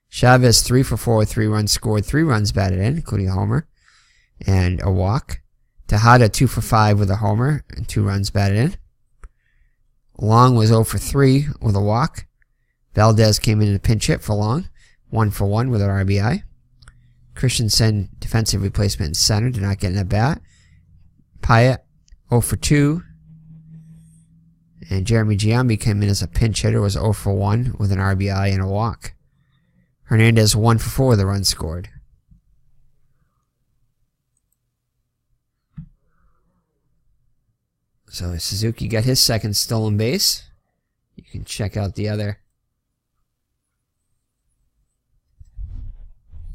Chavez 3 for 4 with 3 runs scored, 3 runs batted in, including a homer and a walk. Tejada 2 for 5 with a homer and 2 runs batted in. Long was 0 for 3 with a walk. Valdez came in a pinch hit for Long, 1 for 1 with an RBI. Christensen, defensive replacement in center, did not get an at-bat. Pyatt 0 for 2. And Jeremy Giambi came in as a pinch hitter, was 0 for 1 with an RBI and a walk. Hernandez 1 for 4 with a run scored. So Suzuki got his second stolen base. You can check out the other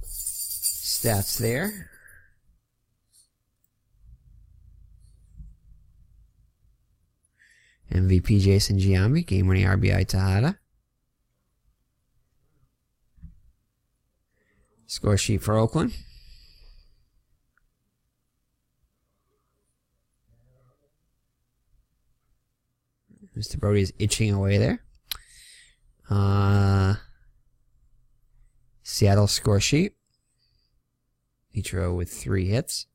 stats there. MVP Jason Giambi, game-winning RBI Tejada. Score sheet for Oakland. Mr. Brody is itching away there. Seattle score sheet. Ichiro with 3 hits.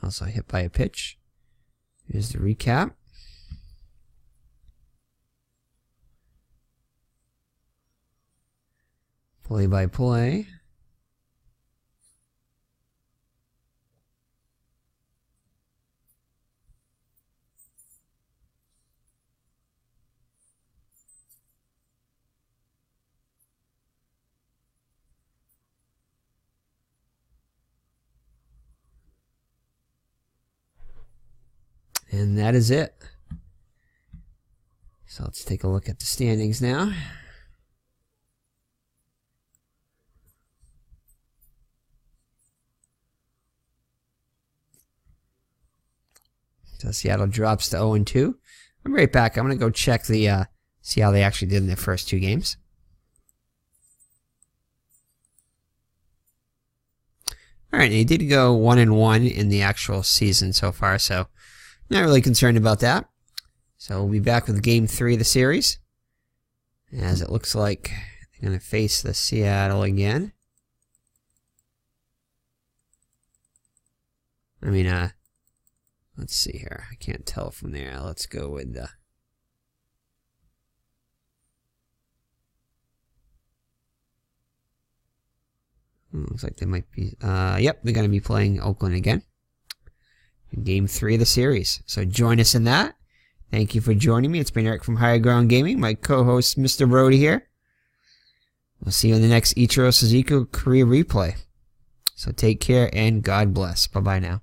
Also hit by a pitch. Here's the recap. Play-by-play. And that is it. So let's take a look at the standings now. So Seattle drops to 0-2. I'm right back. I'm going to go check the see how they actually did in their first 2 games. All right, they did go 1-1 in the actual season so far, so not really concerned about that. So we'll be back with Game 3 of the series, as it looks like they're going to face the Seattle again. I mean, let's see here. I can't tell from there. Let's go with the... looks like they might be... yep, they're going to be playing Oakland again in Game 3 of the series. So join us in that. Thank you for joining me. It's been Eric from Higher Ground Gaming. My co-host, Mr. Brody here. We'll see you in the next ICHIRO Suzuki career replay. So take care and God bless. Bye-bye now.